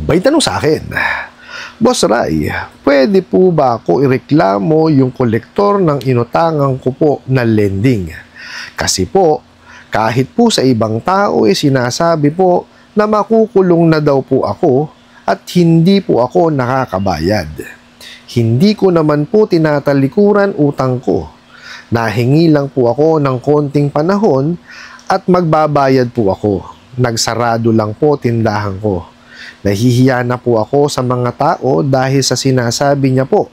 May tanong sa akin, Boss Ray, pwede po ba ako ireklamo yung kolektor ng inutangan ko po na lending? Kasi po, kahit po sa ibang tao sinasabi po na makukulong na daw po ako at hindi po ako nakakabayad. Hindi ko naman po tinatalikuran utang ko. Nahingi lang po ako ng konting panahon at magbabayad po ako. Nagsarado lang po tindahan ko. Nahihiya na po ako sa mga tao dahil sa sinasabi niya po.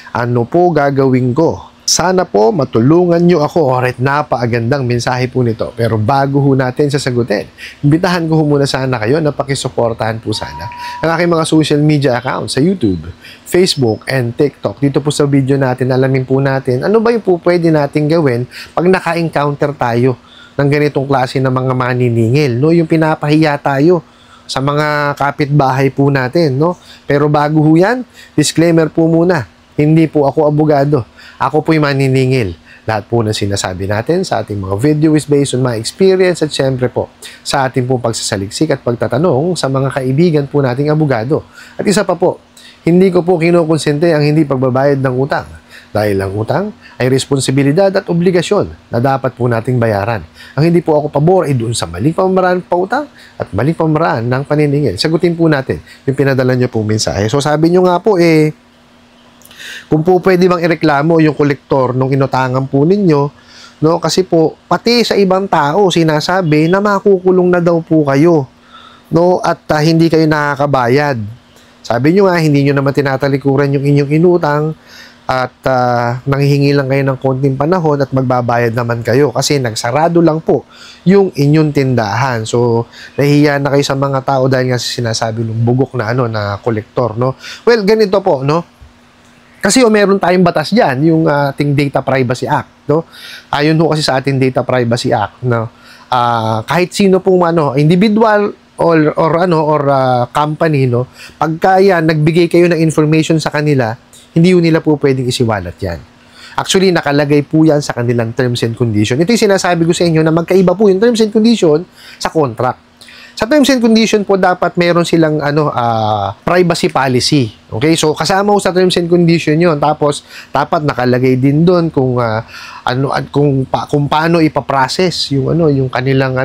Ano po gagawin ko? Sana po matulungan niyo ako. Alright, napakagandang mensahe po nito. Pero bago ho natin sasagutin, imbitahan ko muna sana kayo na pakisuportahan po sana ang aking mga social media accounts sa YouTube, Facebook, and TikTok. Dito po sa video natin, alamin po natin ano ba yung po pwede natin gawin pag naka-encounter tayo ng ganitong klase ng mga maniningil. No? Yung pinapahiya tayo sa mga kapitbahay po natin. No? Pero bago ho yan, disclaimer po muna, hindi po ako abogado. Ako po'y maniningil. Lahat po na sinasabi natin sa ating mga video is based on my experience at syempre po sa ating pong pagsasaliksik at pagtatanong sa mga kaibigan po nating abogado. At isa pa po, hindi ko po kinukonsente ang hindi pagbabayad ng utang. Dahil ang utang ay responsibilidad at obligasyon na dapat po nating bayaran. Ang hindi po ako pabor ay doon sa maling pamamaraan pa utang at maling pamamaraan ng paniningil. Sagutin po natin yung pinadala niyo pong mensahe. So sabi niyo nga po kung po pwede bang ireklamo yung kolektor nung inutangan po ninyo, no? Kasi po, pati sa ibang tao, sinasabi na makukulong na daw po kayo, no? At hindi kayo nakakabayad. Sabi nyo nga, hindi nyo naman tinatalikuran yung inyong inutang at nanghihingi lang kayo ng konting panahon at magbabayad naman kayo kasi nagsarado lang po yung inyong tindahan. So, nahihiya na kayo sa mga tao dahil nga sinasabi ng bugok na na kolektor, no? Well, ganito po, no? Kasi meron tayong batas diyan, yung ating Data Privacy Act, no? Ayon ho kasi sa ating Data Privacy Act, no? Kahit sino pong individual or company, no? Pagka yan, nagbigay kayo ng information sa kanila, hindi ho nila po pwedeng isiwalat yan. Actually, nakalagay po yan sa kanilang terms and condition. Ito yung sinasabi ko sa inyo na magkaiba po yung terms and condition sa contract. Sa terms and condition po, dapat meron silang privacy policy. Okay? So, kasama ko sa terms and condition yun. Tapos, dapat nakalagay din doon kung kung paano ipaprocess yung kanilang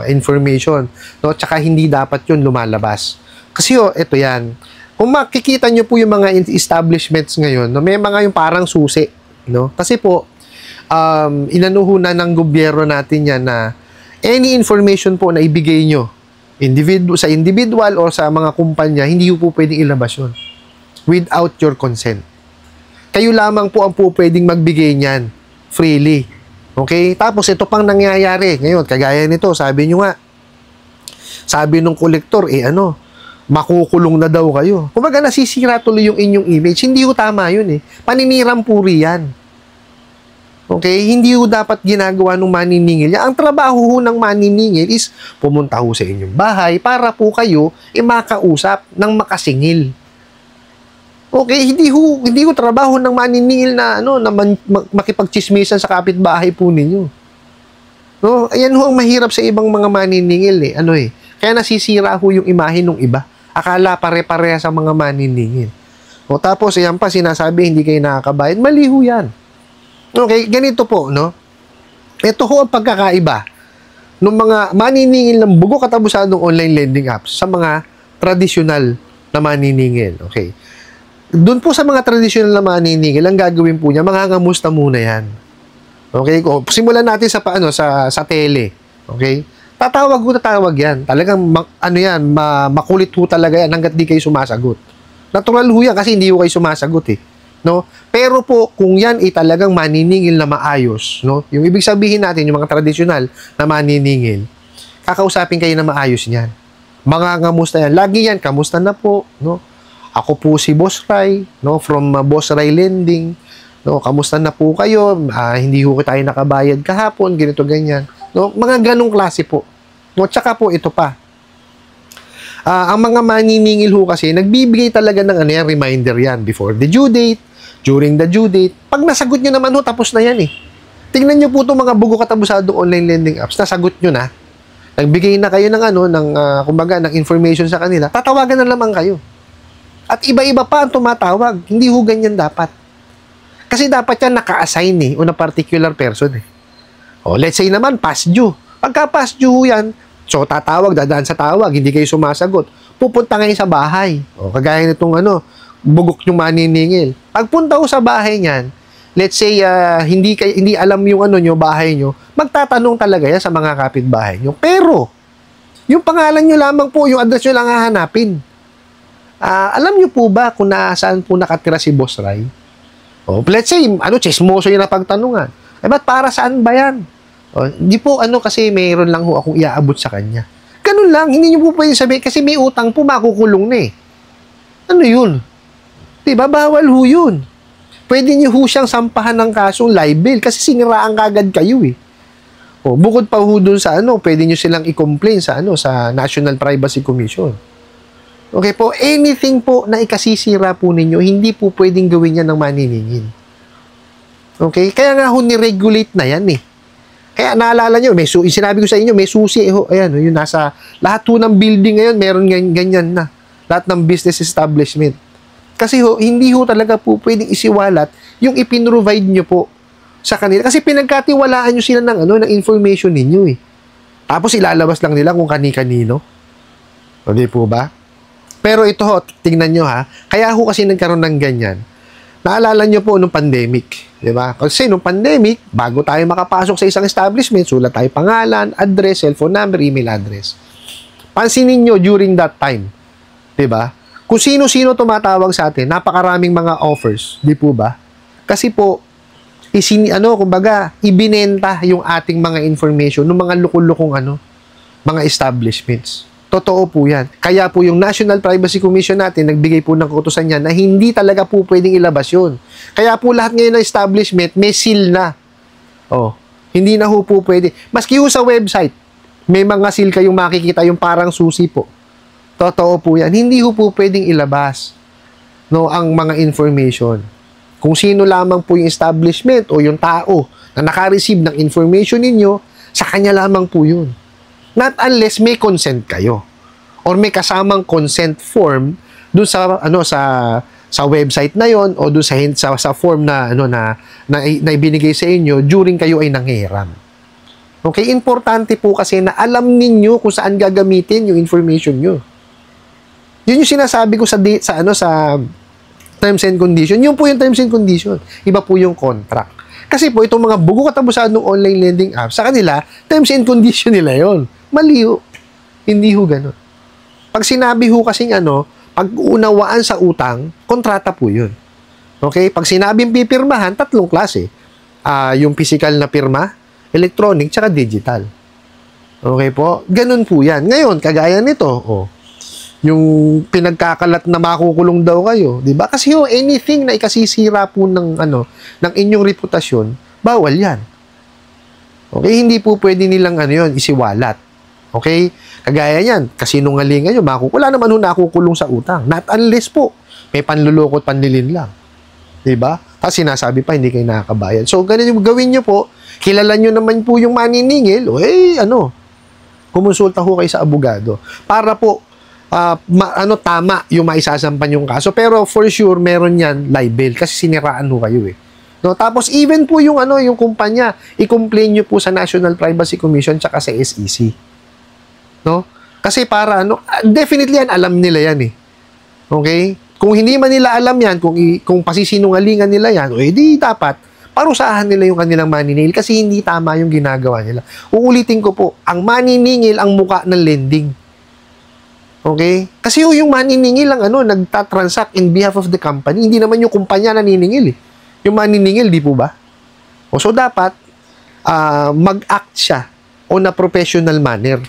information. No? Tsaka hindi dapat yun lumalabas. Kasi ito yan. Kung makikita nyo po yung mga establishments ngayon, no, may mga yung parang susi. No? Kasi po, inanuhunan ng gobyerno natin yan na any information po na ibigay nyo sa individual o sa mga kumpanya, hindi po pwedeng ilabas yun without your consent. Kayo lamang po ang po pwedeng magbigay niyan freely. Okay? Tapos ito pang nangyayari ngayon, kagaya nito, sabi nyo nga, sabi nung kolektor, makukulong na daw kayo. Kumbaga nasisira tuloy yung inyong image. Hindi ko tama yun Paninirang puri yan. Okay? Hindi ho dapat ginagawa ng maniningil. Ang trabaho ho ng maniningil is pumunta ho sa inyong bahay para po kayo makausap ng makasingil. Okay? Hindi ho trabaho ng maniningil na makipagchismisan sa kapitbahay po ninyo. No? Ayan ho ang mahirap sa ibang mga maniningil Kaya nasisira ho yung imahe ng iba. Akala pare-pareha sa mga maniningil. O tapos ayan pa sinasabi hindi kayo nakakabayad. Mali ho yan. Okay, ganito po, no? Ito ho ang pagkakaiba ng mga maniningil ng bugo katabusadong online lending apps sa mga tradisyonal na maniningil. Okay. Doon po sa mga tradisyonal na maniningil, ang gagawin po niya, mangangamusta muna yan. Okay? Simulan natin sa tele. Okay? Tatawag yan. Talagang, makulit ho talaga yan hanggat di kayo sumasagot. Natural ho yan kasi hindi ho kayo sumasagot No? Pero po, kung yan talagang maniningil na maayos, no? Yung ibig sabihin natin, yung mga tradisyonal na maniningil, kakausapin kayo na maayos niyan. Mangangamusta yan. Lagi yan, kamusta na po, no? Ako po si Boss Ray, no? From Boss Ray Lending, no? Kamusta na po kayo? Hindi ho tayo nakabayad kahapon, ganito, ganyan. No? Mga ganong klase po. No? Tsaka po, ito pa. Ang mga maniningil ho kasi, nagbibigay talaga ng reminder yan before the due date, during the due date. Pag nasagot nyo naman tapos na yan Tingnan nyo po itong mga bugo katabusadong online lending apps, nasagot nyo na. nagbigay na kayo ng kumbaga, ng information sa kanila, tatawagan na naman kayo. At iba-iba pa ang tumatawag. Hindi ho ganyan dapat. Kasi dapat yan naka-assign o na particular person O, let's say naman, past due. Pagka past due ho yan, so tatawag, dadaan sa tawag, hindi kayo sumasagot. Pupunta ngayon sa bahay. O, kagaya nitong bugok yung maniningil. Pagpunta ho sa bahay niyan, let's say, hindi alam yung nyo, bahay nyo, magtatanong talaga yan sa mga kapitbahay nyo. Pero, yung pangalan nyo lamang po, yung address nyo lang hahanapin. Alam nyo po ba kung saan po nakatira si Boss Ray? O, let's say, chismoso yung napagtanungan. Ba't para saan ba yan? O, hindi po, kasi mayroon lang ho akong iaabot sa kanya. Ganun lang, hindi nyo po pwede sabihin, kasi may utang po, makukulong na Ano yun? Diba, bawal ho yun. Pwede nyo ho siyang sampahan ng kasong libel, kasi siniraan kagad kayo O, bukod pa ho dun sa pwede nyo silang i-complain sa sa National Privacy Commission. Okay po, anything po na ikasisira po ninyo, hindi po pwedeng gawin yan ng maniningil. Okay? Kaya nga ho, ni-regulate na yan Kaya naalala nyo, sinabi ko sa inyo, may susi ayan, yung nasa, lahat ho ng building ngayon, meron ganyan na. Lahat ng business establishment. Kasi hindi ho talaga po pwedeng isiwalat yung ipinrovide nyo po sa kanila. Kasi pinagkatiwalaan nyo sila ng information ninyo Tapos ilalabas lang nila kung kani-kanino. Hindi po ba? Pero ito tingnan nyo kaya kasi nagkaroon ng ganyan. Naalala nyo po nung pandemic, di ba? Kasi nung pandemic, bago tayo makapasok sa isang establishment, sulat tayo pangalan, address, cellphone number, email address. Pansinin nyo during that time, di ba? Kung sino-sino tumatawag sa atin, napakaraming mga offers, di po ba? Kasi po, kumbaga, ibinenta yung ating mga information ng mga lukul-lukong mga establishments. Totoo po yan. Kaya po yung National Privacy Commission natin, nagbigay po ng kautusan niya na hindi talaga po pwedeng ilabas yun. Kaya po lahat ngayon ng establishment, may seal na. Hindi na po pwede. Maski sa website, may mga seal kayong makikita yung parang susi po. Totoo po yan. Hindi po pwedeng ilabas ang mga information. Kung sino lamang po yung establishment o yung tao na naka-receive ng information ninyo, sa kanya lamang po yun. Not unless may consent kayo or may kasamang consent form dun sa sa website na yon o dun sa form na ibinigay sa inyo during kayo ay nanghiram. Okay, importante po kasi na alam ninyo kung saan gagamitin yung information nyo. Yun yung sinasabi ko sa terms and condition. Yun po yung terms and condition. Iba po yung contract. Kasi po itong mga bugo katapusan ng online lending apps, sa kanila, terms and condition nila yon. Mali ho. Hindi ho ganun. Pag sinabi ho kasing pag-unawaan sa utang, kontrata po yun. Okay? Pag sinabing pipirmahan, tatlong klase. Yung physical na pirma, electronic, tsaka digital. Okay po? Ganun po yan. Ngayon, kagaya nito, yung pinagkakalat na makukulong daw kayo, di ba? Kasi anything na ikasisira po ng inyong reputasyon, bawal yan. Okay? Hindi po pwede nilang isiwalat. Okay? Kagaya yan, kasinungalingan nyo, wala naman nakukulong sa utang. Not unless po, may panlulukot, panlilin lang. Diba? Tapos sinasabi pa, hindi kayo nakakabayad. So, ganun yung gawin nyo po, kilala nyo naman po yung maniningil, kumonsulta ho kayo sa abogado. Para po, tama yung maisasampan yung kaso. Pero for sure, meron yan libel kasi siniraan ho kayo No, tapos even po yung yung kumpanya, i-complain nyo po sa National Privacy Commission tsaka sa SEC. No? Kasi para definitely yan alam nila yan Okay? Kung hindi man nila alam yan, kung pasisinungalingan nila yan, di dapat parusahan nila yung kanilang maniningil kasi hindi tama yung ginagawa nila. Uulitin ko po, ang maniningil ang muka ng lending. Okay? Kasi yung maniningil ang nagtatransact in behalf of the company, hindi naman yung kumpanya naniningil Yung maniningil, di po ba? So dapat mag-act siya on a professional manner.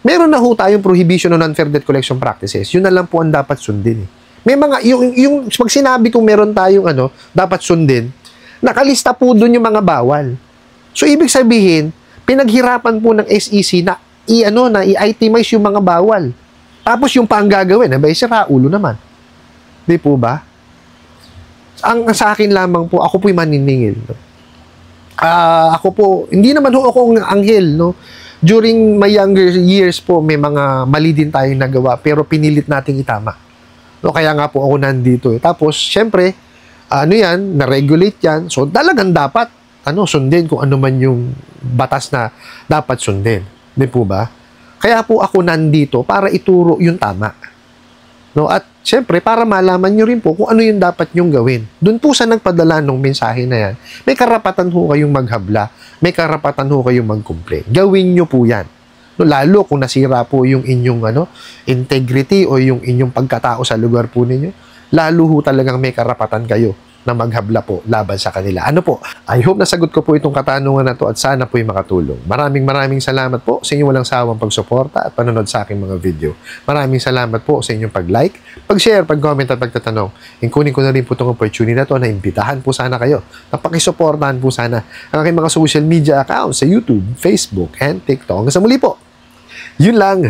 Meron na ho tayong prohibition on unfair debt collection practices. Yun na lang po ang dapat sundin May mga, yung pag sinabi kong meron tayong dapat sundin, nakalista po dun yung mga bawal. So, ibig sabihin, pinaghirapan po ng SEC na i-itemize yung mga bawal. Tapos yung pang gagawin, sira ulo naman. Di po ba? Ang sa akin lamang po, ako po yung maniningil. Ako po, hindi naman ho ako ang anghel, during my younger years po, may mga mali din tayong nagawa, pero pinilit nating itama. No, kaya nga po ako nandito. Tapos, syempre, na-regulate yan. So, talagang dapat, sundin kung ano man yung batas na dapat sundin. Di po ba? Kaya po ako nandito para ituro yung tama. No? At syempre, para malaman nyo rin po kung ano yung dapat nyong gawin. Doon po sa nagpadala ng mensahe na yan, may karapatan ho kayong maghabla, may karapatan ho kayong mag-complain. Gawin nyo po yan. No, lalo kung nasira po yung inyong integrity o yung inyong pagkatao sa lugar po ninyo, lalo ho talagang may karapatan kayo na maghabla po laban sa kanila. Ano po? I hope nasagot ko po itong katanungan na to at sana po'y makatulong. Maraming salamat po sa inyong walang sawang pagsuporta at panonood sa aking mga video. Maraming salamat po sa inyong pag-like, pag-share, pag-comment at pagtatanong. Kunin ko na rin po itong opportunity na to na imbitahan po sana kayo. Napakisuportahan po sana ang aking mga social media accounts sa YouTube, Facebook, and TikTok. Hanggang sa muli po. Yun lang.